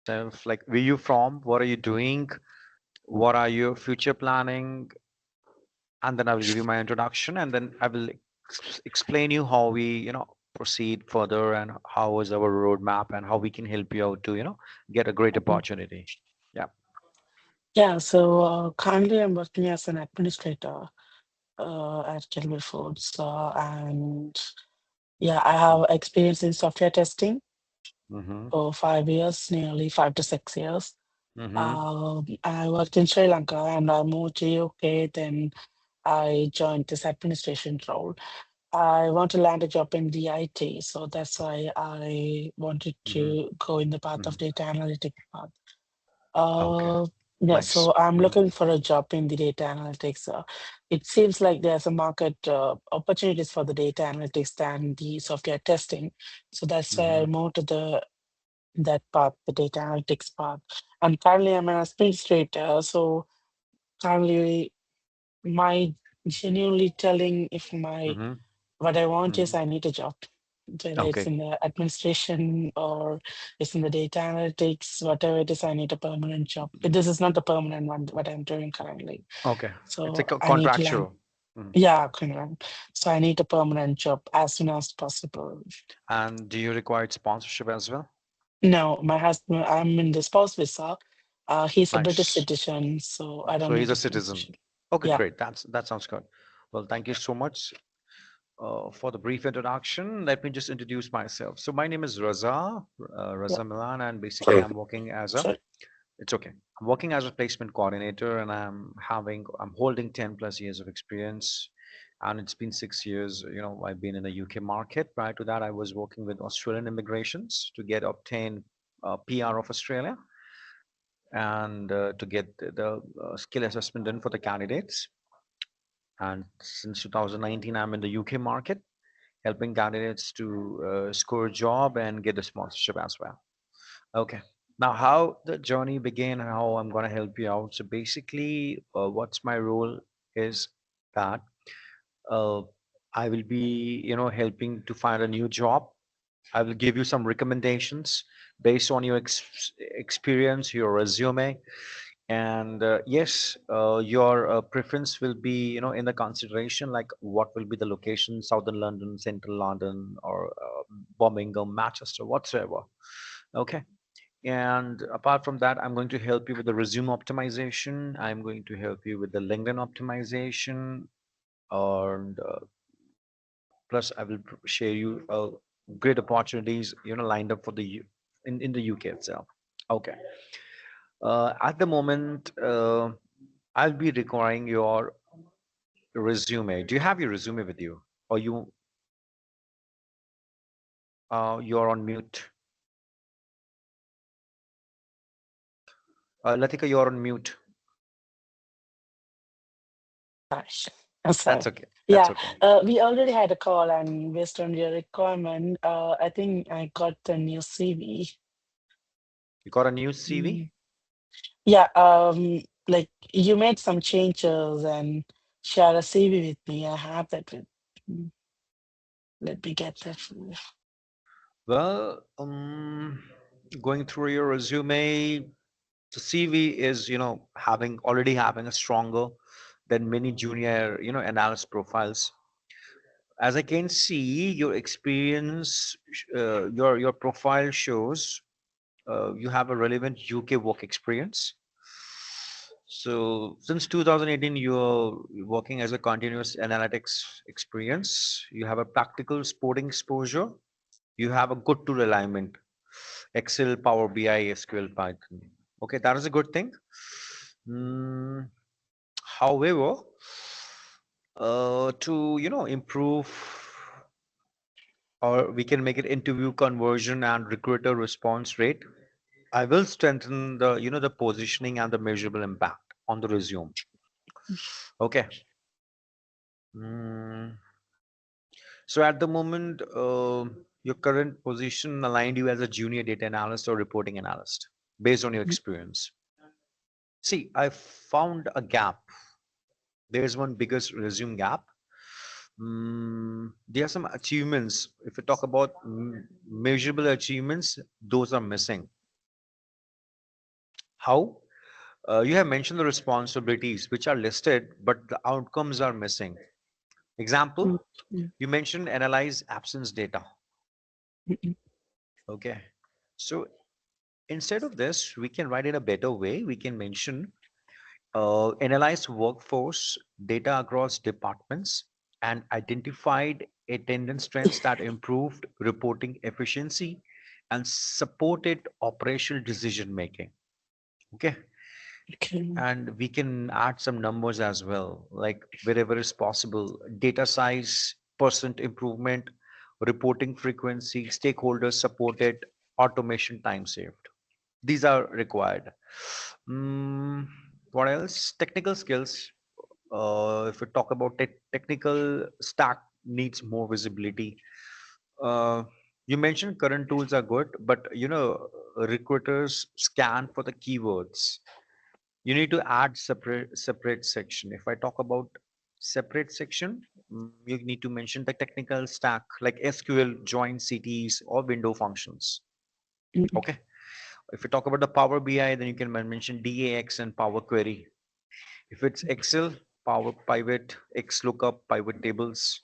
Self, like where you from, what are you doing, what are your future planning, and then I will give you my introduction, and then I will explain you how we, proceed further, and how is our roadmap, and how we can help you out to, get a great Mhm. opportunity. Yeah. Yeah, so currently I'm working as an administrator at Kelvin Foods, and yeah, I have experience in software testing Mm-hmm. for 5 years, nearly 5 to 6 years. Mm-hmm. I worked in Sri Lanka and I moved to UK. Then I joined this administration role. I want to land a job in the IT, so that's why I wanted Mm-hmm. to go in the path Hmm. of data analytics path. Okay. Uh, yeah, Nice. so I'm Mm-hmm. looking for a job in the data analytics. It seems like there's a market opportunities for the data analytics than the software testing. So that's why Mm-hmm. I moved to the that path, the data analytics path. And currently I'm an administrator. So currently my genuinely telling if my Mm-hmm. what I want Hmm. is I need a job, whether it's Okay. in the administration or it's in the data analytics, whatever it is, I need a permanent job. But this is not the permanent one, what I'm doing currently. Okay. It's a So I need to land, contractual. Mhm. yeah, correct. So I need a permanent job as soon as possible. And do you require sponsorship as well? No, my husband, I'm in the spouse visa. He's a British Nice. citizen, so I don't So he's need a a citizen. sponsorship. Okay, Yeah, great. That sounds good. Well, thank you so much for the brief introduction. Let me just introduce myself. So my name is Raza, yeah. Raza Milan, and basically I'm working as a. Sorry. It's okay. I'm working as a placement coordinator, and I'm holding 10 plus years of experience, and it's been 6 years. I've been in the UK market. Prior to that, I was working with Australian immigrations to get obtain PR of Australia, and to get the skill assessment done for the candidates. And since 2019, I'm in the UK market, helping candidates to score a job and get a sponsorship as well. Okay. Now, how the journey began and how I'm going to help you out. So basically, what's my role is that uh, I will be, helping to find a new job. I will give you some recommendations based on your experience, your resume, and yes, your preference will be, in the consideration, like what will be the location: Southern London, Central London, or Birmingham, Manchester, whatsoever. Okay. And apart from that, I'm going to help you with the resume optimization. I'm going to help you with the LinkedIn optimization, and plus I will share you great opportunities, lined up for in the UK itself. Okay. At the moment, I'll be requiring your resume. Do you have your resume with you, or you're on mute? Latika, you're on mute. Gosh, I'm That's sorry. okay. That's Yeah, okay. we already had a call, and based on your requirement, I think I got the new CV. You got a new CV? Mm. Yeah, like you made some changes and share a CV with me. I have that with. Mm, Let me get that. For you. Well, going through your resume, the CV is, already having a stronger than many junior, analyst profiles. As I can see, your experience, your profile shows you have a relevant UK work experience. So since 2018, you're working as a continuous analytics experience. You have a practical sporting exposure. You have a good tool alignment: Excel, Power BI, SQL, Python. Okay, that is a good thing. Mm, however, to improve, or we can make it interview conversion and recruiter response rate, I will strengthen the the positioning and the measurable impact on the resume. Okay. Mm, so at the moment, your current position aligned you as a junior data analyst or reporting analyst based on your experience. See, I found a gap. There's one biggest resume gap. There are some achievements. If we talk about measurable achievements, those are missing. How? You have mentioned the responsibilities which are listed, but the outcomes are missing. mm, Example, mm, you mentioned analyze absence data. mm, mm, Okay. So instead of this, we can write it a better way. We can mention analyze workforce data across departments and identified attendance trends that improved reporting efficiency and supported operational decision making. Okay. okay, And we can add some numbers as well, like wherever is possible, data size, percent improvement, reporting frequency, stakeholders supported, automation time saved. These are required. Mm, what else? Technical skills. If we talk about technical stack needs more visibility. Uh, you mentioned current tools are good, but recruiters scan for the keywords. You need to add separate section. If I talk about separate section, you need to mention the technical stack like SQL, join CTs, or window functions. mm, mm, Okay. If you talk about the Power BI, then you can mention DAX and Power Query. If it's Excel, Power Pivot, XLOOKUP, pivot tables,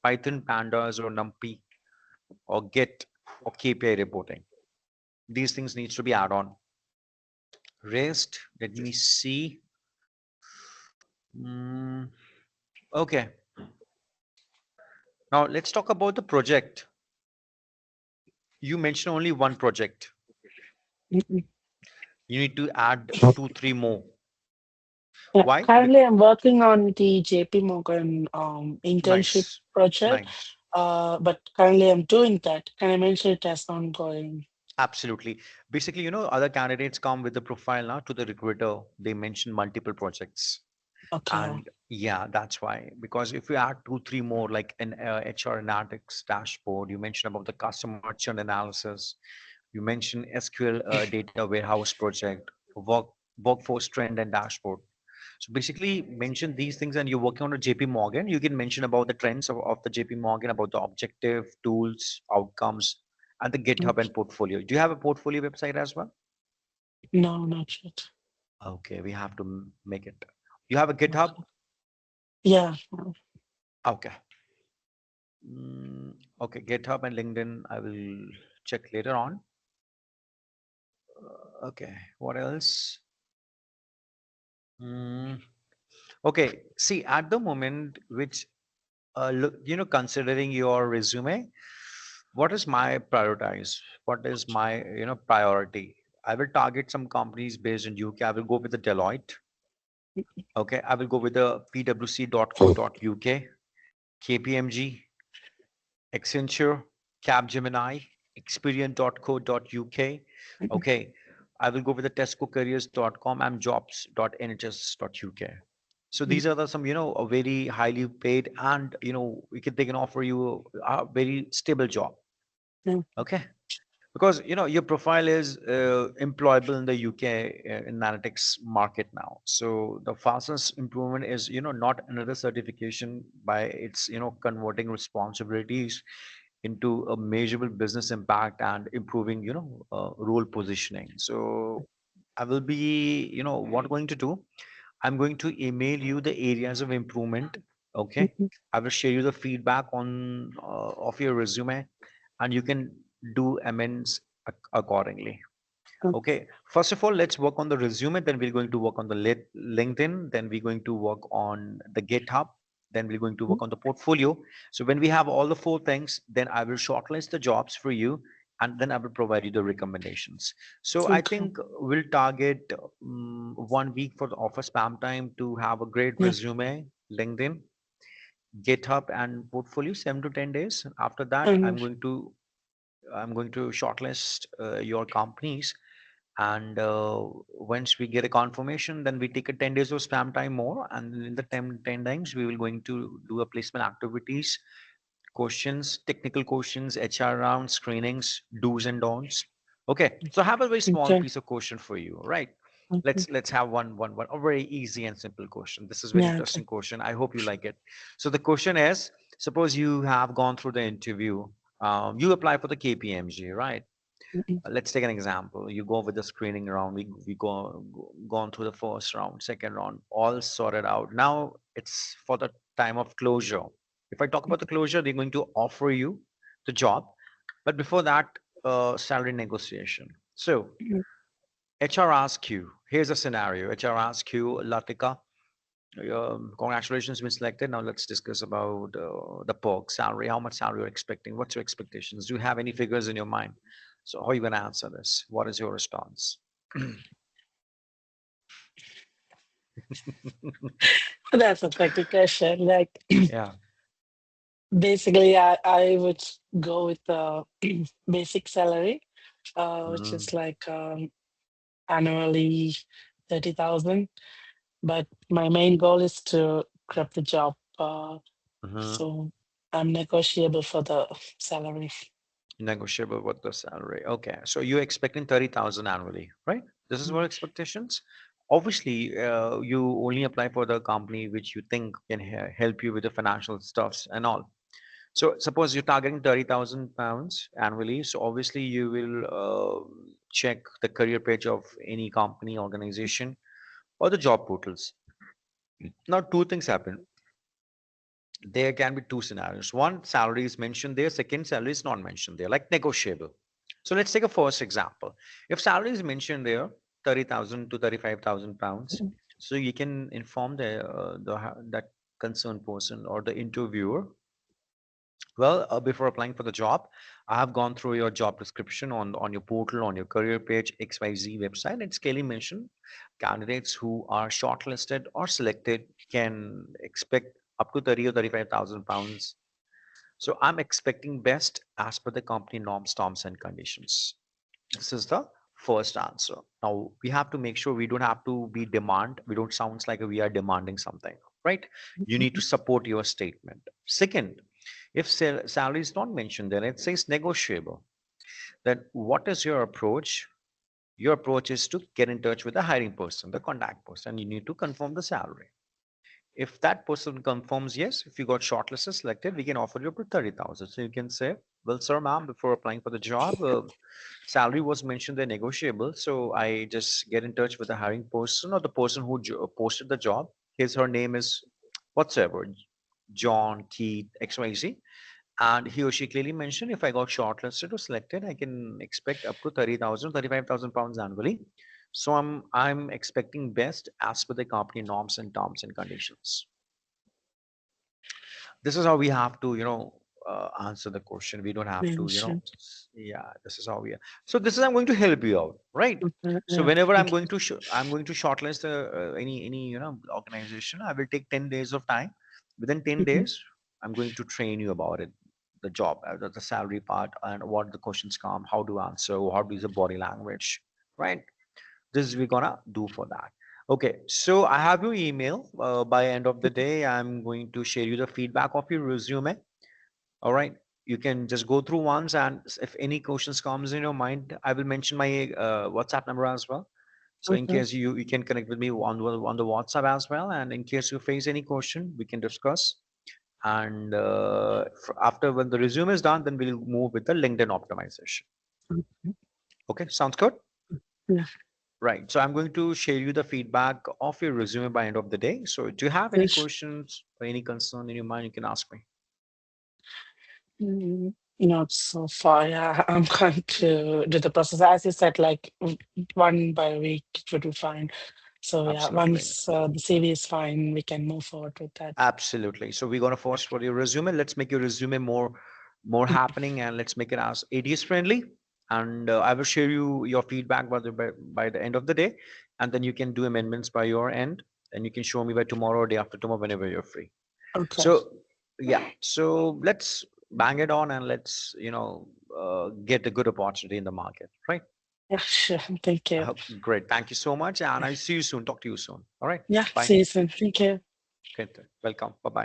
Python, Pandas, or NumPy, or Git, or KPI reporting. These things needs to be add on. REST, let me see. Mm, okay. Now let's talk about the project. You mentioned only one project. mm, mm. You need to add two, three more. Yeah, Why? currently I'm working on the JP Morgan internship Nice, project, nice. but currently I'm doing that. Can I mention it as ongoing? Absolutely. Basically, other candidates come with the profile now to the recruiter. They mention multiple projects. Okay. And yeah, that's why. Because if you add two, three more, like an HR analytics dashboard, you mentioned about the customer churn analysis, you mentioned SQL data warehouse project, workforce trend and dashboard. So basically, mention these things, and you're working on a JP Morgan. You can mention about the trends of the JP Morgan, about the objective, tools, outcomes, and the GitHub Okay. and portfolio. Do you have a portfolio website as well? No, not yet. Okay, we have to make it. You have a GitHub? Okay. Yeah. Okay. Mm, okay, GitHub and LinkedIn, I will check later on. Okay, what else? Mm, okay, see, at the moment, which look, considering your resume, what is my prioritize? What is my, priority? I will target some companies based in UK. I will go with the Deloitte. Okay, I will go with the pwc.co.uk, KPMG, Accenture, Capgemini, Experian.co.uk. Okay, I will go with the tescocareers.com and jobs.nhs.uk. So these are the some, a very highly paid, and they can offer you a very stable job. Mm, Okay, because your profile is employable in the UK in analytics market now. So the fastest improvement is not another certification, by its converting responsibilities into a measurable business impact and improving role positioning. So I will be what going to do. I'm going to email you the areas of improvement. mm, Okay, mm. I will share you the feedback on of your resume, and you can do amends accordingly. Mm, Okay, first of all, let's work on the resume. Then we're going to work on the LinkedIn. Then we're going to work on the GitHub. Then we're going to mm. work on the portfolio. So when we have all the four things, then I will shortlist the jobs for you, and then I will provide you the recommendations. So I Okay. think we'll target 1 week for the offer spam time to have a great Yeah. resume, LinkedIn, GitHub, and portfolio. 7 to 10 days. After that, And I'm going to shortlist your companies, and once we get a confirmation, then we take a 10 days of spam time more, and in the 10 times we will going to do a placement activities, questions, technical questions, HR round, screenings, do's and don'ts. Okay, so I have a very small okay. piece of question for you, right? Okay. Let's have one a very easy and simple question. This is very Yeah. Okay. interesting question. I hope you like it. So the question is, suppose you have gone through the interview, you apply for the KPMG, right? Mhm. Let's take an example. You go with the screening round. We gone through the first round, second round, all sorted out. Now it's for the time of closure. If I talk about the closure, they're going to offer you the job, but before that, salary negotiation. So Mhm. HR asks you. Here's a scenario. HR asks you, Latika, congratulations, been selected. Now let's discuss about the perk salary. How much salary you're expecting? What's your expectations? Do you have any figures in your mind? So how are you going to answer this? What is your response? That's a tricky question. Like Yeah. basically, I would go with the basic salary, which Mm-hmm. is like annually 30,000. But my main goal is to grab the job. Mm-hmm. So I'm negotiable for the salary. Negotiable with the salary. Okay. So you're expecting 30,000 annually, right? This is what expectations. Obviously, you only apply for the company which you think can help you with the financial stuffs and all. So suppose you're targeting 30,000 pounds annually. So obviously you will check the career page of any company, organization, or the job portals. Now, two things happen. There can be two scenarios. One, salary is mentioned there. Second, salary is not mentioned there, like negotiable. So let's take a first example. If salary is mentioned there, 30,000 to 35,000 pounds, so you can inform that concerned person or the interviewer. Well, before applying for the job, I have gone through your job description on your portal, on your career page, XYZ website. It's clearly mentioned candidates who are shortlisted or selected can expect up to 30 or 35,000 pounds. So I'm expecting best as per the company norms, terms, and conditions. This is the first answer. Now we have to make sure we don't have to be demand. We don't sound like we are demanding something, right? You need to support your statement. Second, if salary is not mentioned, then it says negotiable. Then what is your approach? Your approach is to get in touch with the hiring person, the contact person. You need to confirm the salary. If that person confirms yes, if you got shortlisted, selected, we can offer you up to 30,000. So you can say, well, sir, ma'am, before applying for the job, salary was mentioned they're negotiable. So I just get in touch with the hiring person or the person who posted the job. Her name is whatsoever, John, Keith, XYZ. And he or she clearly mentioned if I got shortlisted or selected, I can expect up to 30,000, 35,000 pounds annually. So I'm expecting best as per the company norms and terms and conditions. This is how we have to answer the question. We don't have to Mention. yeah, this is how we are. So this is I'm going to help you out, right? So Yeah, whenever thank I'm going to shortlist any organization, I will take 10 days of time. Within 10 you. days I'm going to train you about it, the job, the salary part, and what the questions come, how to answer, how to use the body language, right? This is we're gonna do for that. Okay, so I have your email. By end of the day I'm going to share you the feedback of your resume. All right, you can just go through once, and if any questions comes in your mind, I will mention my WhatsApp number as well. So in Okay. case you can connect with me on the WhatsApp as well, and in case you face any question we can discuss. And after when the resume is done, then we'll move with the LinkedIn optimization. Okay. Okay, sounds good. Yeah. Right. So I'm going to share you the feedback of your resume by end of the day. So do you have any Yes. questions or any concern in your mind? You can ask me. Not so far. Yeah, I'm going to do the process. As you said, like one by week, it would be fine. So yeah, Absolutely. once the CV is fine, we can move forward with that. Absolutely. So we're gonna first for your resume. Let's make your resume more happening, and let's make it as ADS friendly. And I will share you your feedback by the end of the day, and then you can do amendments by your end, and you can show me by tomorrow or day after tomorrow whenever you're free. Okay. So yeah, so let's bang it on and let's get a good opportunity in the market, right? Yeah, sure. Thank you. Great, thank you so much, and I'll see you soon. Talk to you soon. All right, Yeah, bye. see you soon. Thank you. Great, welcome. Bye bye.